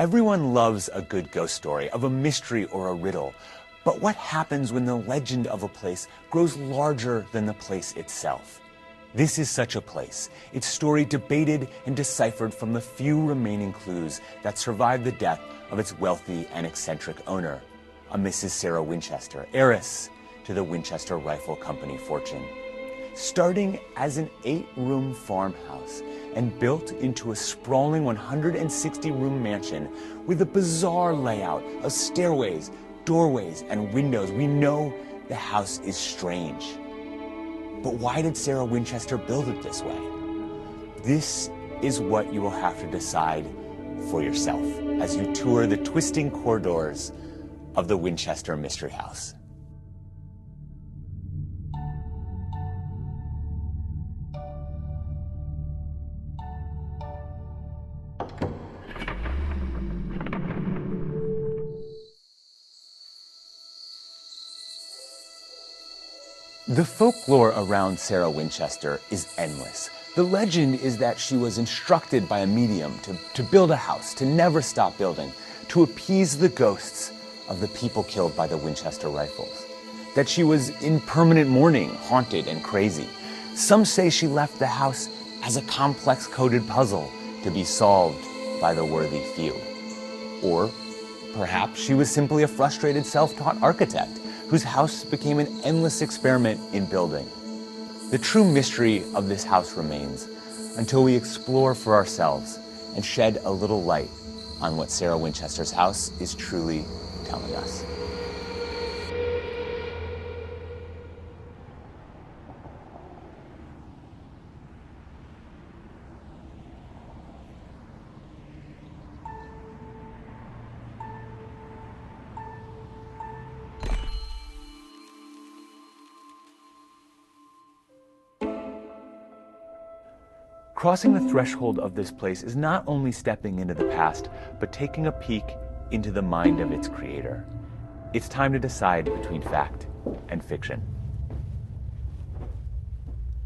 Everyone loves a good ghost story of a mystery or a riddle. But what happens when the legend of a place grows larger than the place itself? This is such a place. Its story debated and deciphered from the few remaining clues that survived the death of its wealthy and eccentric owner, a Mrs. Sarah Winchester, heiress to the Winchester Rifle Company fortune. Starting as an 8-room farmhouse and built into a sprawling 160-room mansion with a bizarre layout of stairways, doorways, and windows, we know the house is strange. But why did Sarah Winchester build it this way? This is what you will have to decide for yourself as you tour the twisting corridors of the Winchester Mystery House. The folklore around Sarah Winchester is endless. The legend is that she was instructed by a medium to build a house, to never stop building, to appease the ghosts of the people killed by the Winchester rifles. That she was in permanent mourning, haunted and crazy. Some say she left the house as a complex coded puzzle to be solved by the worthy few. Or perhaps she was simply a frustrated self-taught architect whose house became an endless experiment in building. The true mystery of this house remains until we explore for ourselves and shed a little light on what Sarah Winchester's house is truly telling us. Crossing the threshold of this place is not only stepping into the past, but taking a peek into the mind of its creator. It's time to decide between fact and fiction.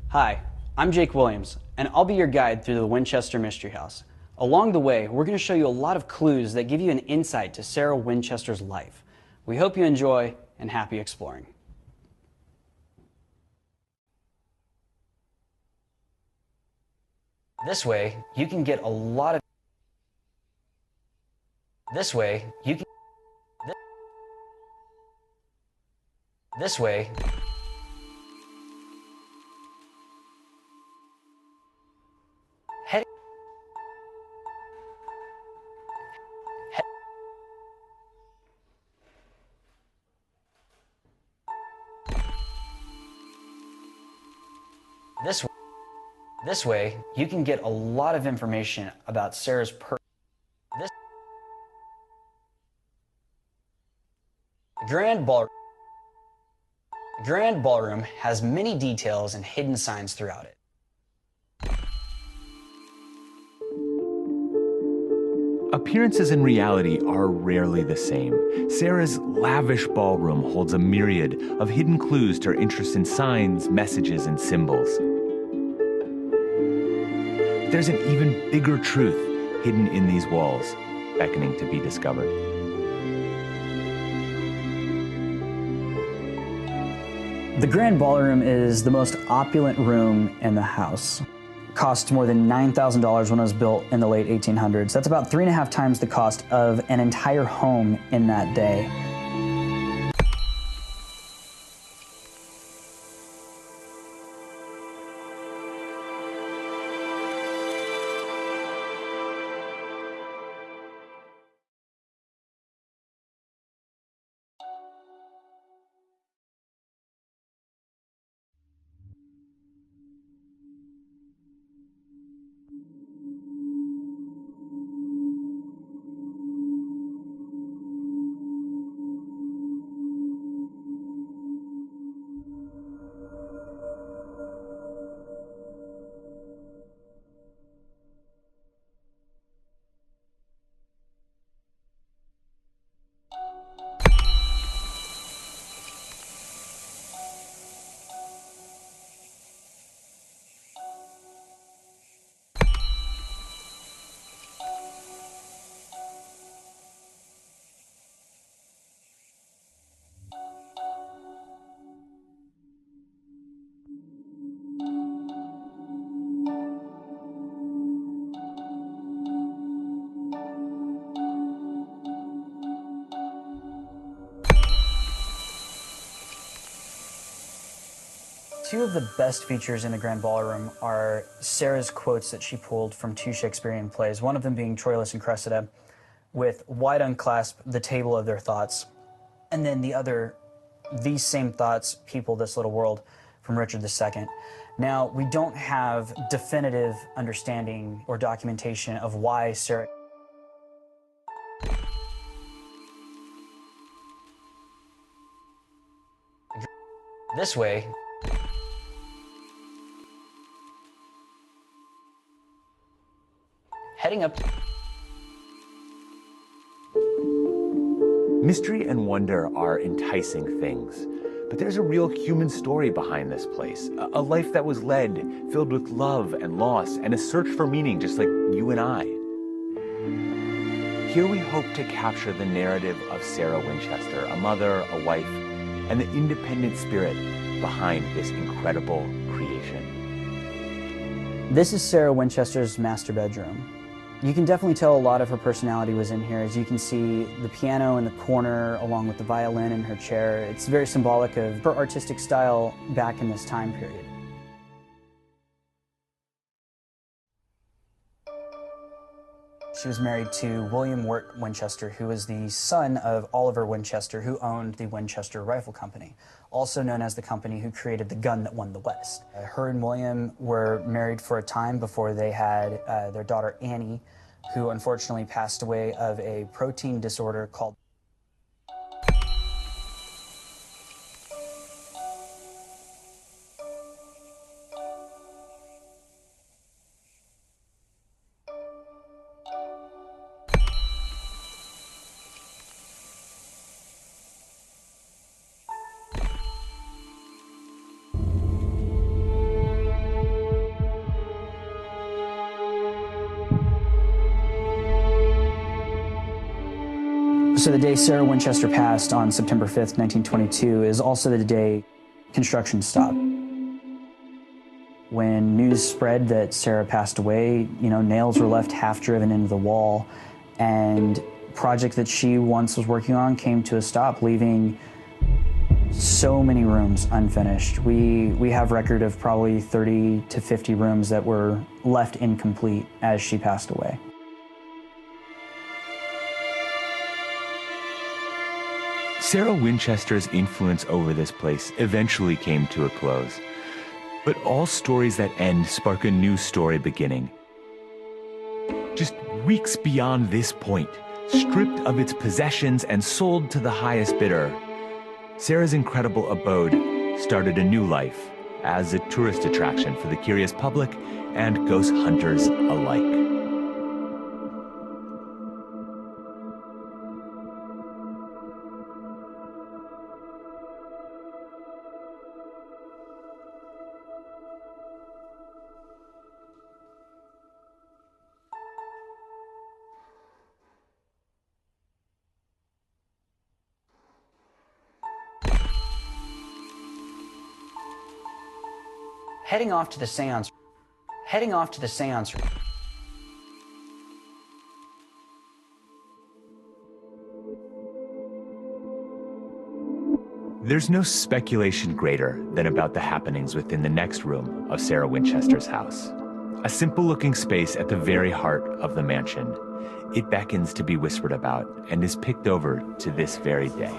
Hi, I'm Jake Williams, and I'll be your guide through the Winchester Mystery House. Along the way, we're going to show you a lot of clues that give you an insight to Sarah Winchester's life. We hope you enjoy, and happy exploring. This way, you can get a lot of... This way, you can... This way... Head... This way, you can get a lot of information about Sarah's Grand Ballroom has many details and hidden signs throughout it. Appearances and reality are rarely the same. Sarah's lavish ballroom holds a myriad of hidden clues to her interest in signs, messages, and symbols. There's an even bigger truth hidden in these walls, beckoning to be discovered. The Grand Ballroom is the most opulent room in the house. Cost more than $9,000 when it was built in the late 1800s. That's about 3.5 times the cost of an entire home in that day. Two of the best features in the Grand Ballroom are Sarah's quotes that she pulled from two Shakespearean plays, one of them being Troilus and Cressida, with wide unclasp the table of their thoughts, and then the other, these same thoughts people this little world, from Richard II. Now, we don't have definitive understanding or documentation of why Sarah this way. Heading up. Mystery and wonder are enticing things, but there's a real human story behind this place. A life that was led, filled with love and loss, and a search for meaning just like you and I. Here we hope to capture the narrative of Sarah Winchester, a mother, a wife, and the independent spirit behind this incredible creation. This is Sarah Winchester's master bedroom. You can definitely tell a lot of her personality was in here. As you can see, the piano in the corner along with the violin in her chair. It's very symbolic of her artistic style back in this time period. She was married to William Wirt Winchester, who was the son of Oliver Winchester, who owned the Winchester Rifle Company, also known as the company who created the gun that won the West. Her and William were married for a time before they had their daughter Annie, who unfortunately passed away of a protein disorder called So the day Sarah Winchester passed on September 5th, 1922 is also the day construction stopped. When news spread that Sarah passed away, nails were left half driven into the wall, and a project that she once was working on came to a stop, leaving so many rooms unfinished. We have record of probably 30 to 50 rooms that were left incomplete as she passed away. Sarah Winchester's influence over this place eventually came to a close. But all stories that end spark a new story beginning. Just weeks beyond this point, stripped of its possessions and sold to the highest bidder, Sarah's incredible abode started a new life as a tourist attraction for the curious public and ghost hunters alike. Heading off to the seance. Heading off to the seance. There's no speculation greater than about the happenings within the next room of Sarah Winchester's house. A simple-looking space at the very heart of the mansion. It beckons to be whispered about and is picked over to this very day.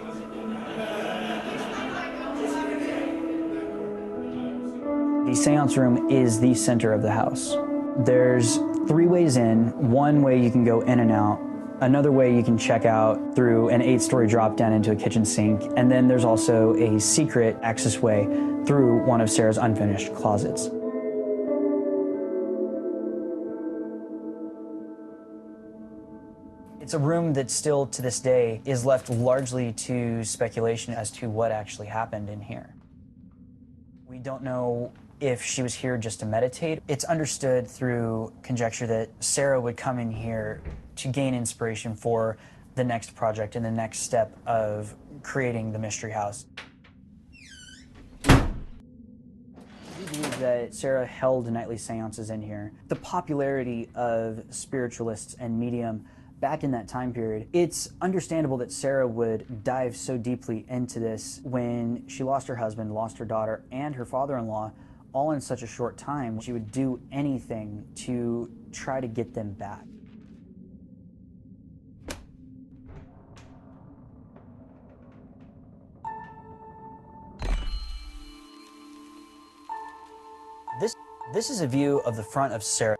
The seance room is the center of the house. There's 3 ways in. One way you can go in and out. Another way you can check out through an 8-story drop down into a kitchen sink. And then there's also a secret access way through one of Sarah's unfinished closets. It's a room that still to this day is left largely to speculation as to what actually happened in here. We don't know if she was here just to meditate. It's understood through conjecture that Sarah would come in here to gain inspiration for the next project and the next step of creating the Mystery House. We believe that Sarah held nightly seances in here. The popularity of spiritualists and medium back in that time period. It's understandable that Sarah would dive so deeply into this when she lost her husband, lost her daughter, and her father-in-law all in such a short time. She would do anything to try to get them back. This is a view of the front of Sarah.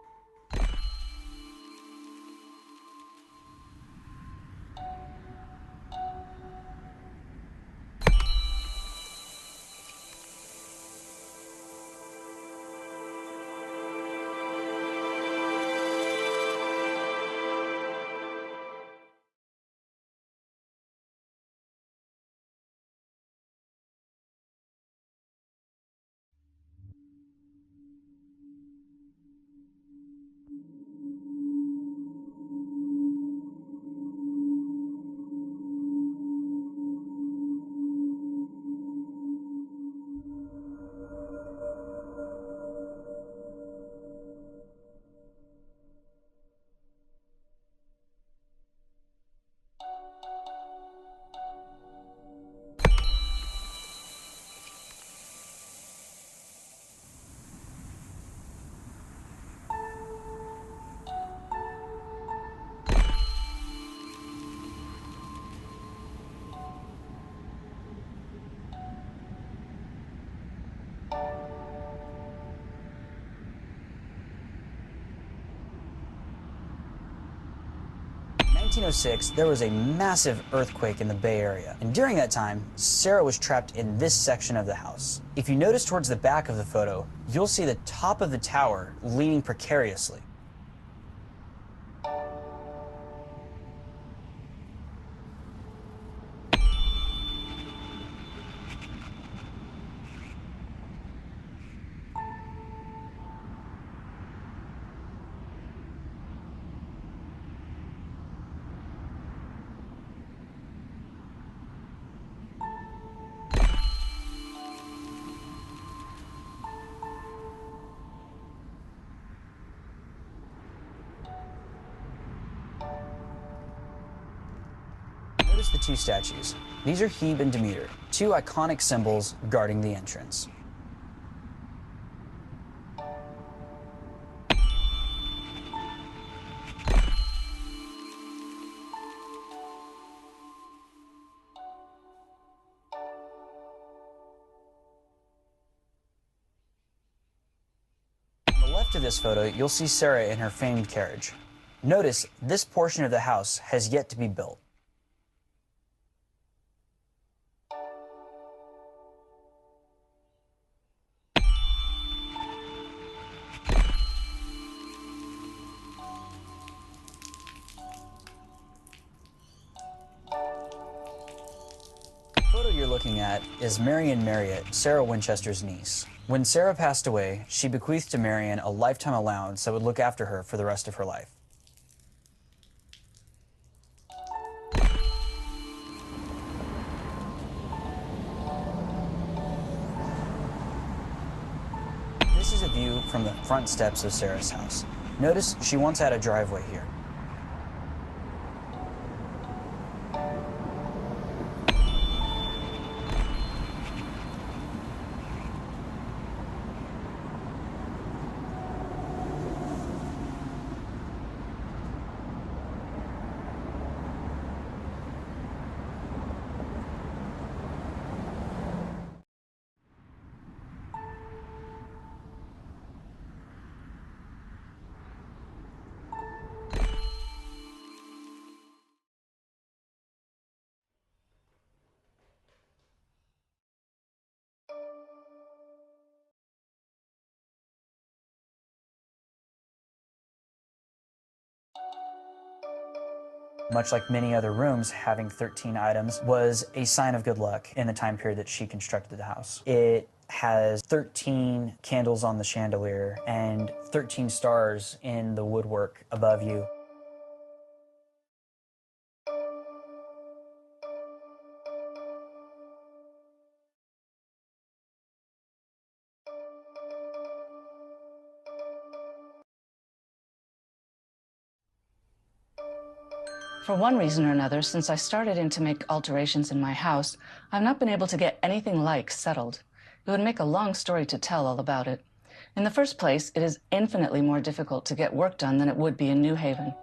In 1906, there was a massive earthquake in the Bay Area, and during that time, Sarah was trapped in this section of the house. If you notice towards the back of the photo, you'll see the top of the tower leaning precariously. Notice the two statues. These are Hebe and Demeter, two iconic symbols guarding the entrance. On the left of this photo, you'll see Sarah in her famed carriage. Notice this portion of the house has yet to be built. The photo you're looking at is Marion Marriott, Sarah Winchester's niece. When Sarah passed away, she bequeathed to Marion a lifetime allowance that would look after her for the rest of her life. This is a view from the front steps of Sarah's house. Notice she once had a driveway here. Much like many other rooms, having 13 items was a sign of good luck in the time period that she constructed the house. It has 13 candles on the chandelier and 13 stars in the woodwork above you. For one reason or another, since I started in to make alterations in my house, I've not been able to get anything like settled. It would make a long story to tell all about it. In the first place, it is infinitely more difficult to get work done than it would be in New Haven.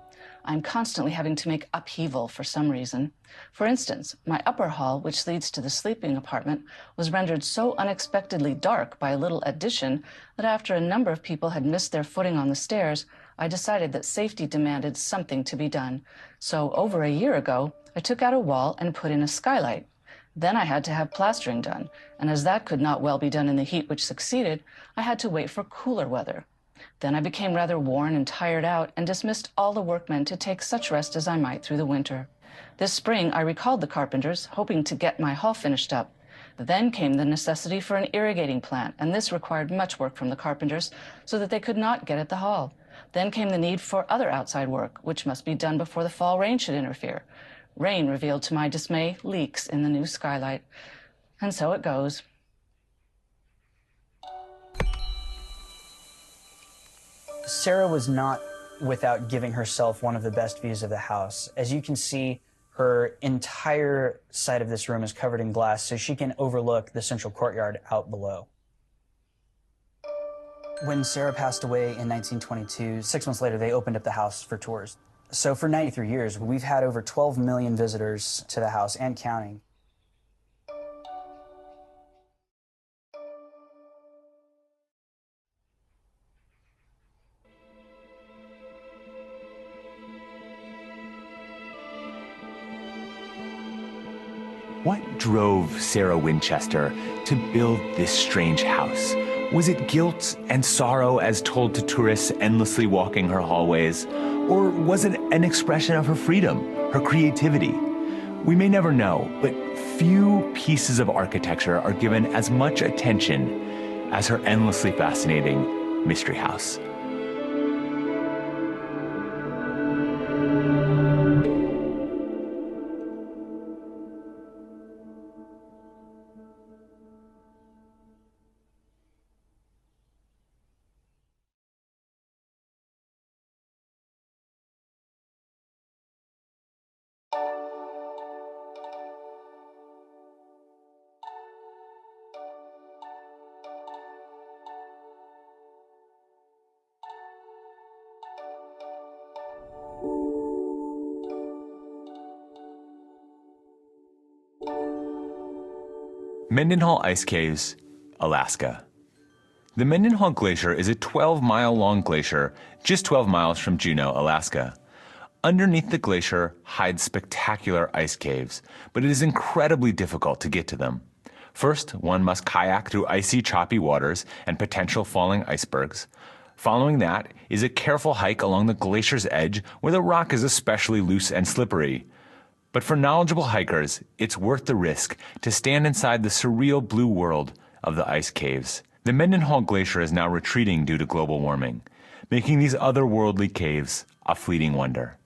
I'm constantly having to make upheaval for some reason. For instance, my upper hall, which leads to the sleeping apartment, was rendered so unexpectedly dark by a little addition that after a number of people had missed their footing on the stairs, I decided that safety demanded something to be done. So over a year ago, I took out a wall and put in a skylight. Then I had to have plastering done, and as that could not well be done in the heat which succeeded, I had to wait for cooler weather. Then I became rather worn and tired out and dismissed all the workmen to take such rest as I might through the winter. This spring I recalled the carpenters, hoping to get my hall finished up. Then came the necessity for an irrigating plant, and this required much work from the carpenters so that they could not get at the hall. Then came the need for other outside work, which must be done before the fall rain should interfere. Rain revealed to my dismay leaks in the new skylight. And so it goes. Sarah was not without giving herself one of the best views of the house. As you can see, her entire side of this room is covered in glass, so she can overlook the central courtyard out below. When Sarah passed away in 1922, 6 months later, they opened up the house for tours. So for 93 years, we've had over 12 million visitors to the house and counting. What drove Sarah Winchester to build this strange house? Was it guilt and sorrow as told to tourists endlessly walking her hallways? Or was it an expression of her freedom, her creativity? We may never know, but few pieces of architecture are given as much attention as her endlessly fascinating mystery house. Mendenhall Ice Caves, Alaska. The Mendenhall Glacier is a 12-mile-long glacier just 12 miles from Juneau, Alaska. Underneath the glacier hide spectacular ice caves, but it is incredibly difficult to get to them. First, one must kayak through icy, choppy waters and potential falling icebergs. Following that is a careful hike along the glacier's edge where the rock is especially loose and slippery. But for knowledgeable hikers, it's worth the risk to stand inside the surreal blue world of the ice caves. The Mendenhall Glacier is now retreating due to global warming, making these otherworldly caves a fleeting wonder.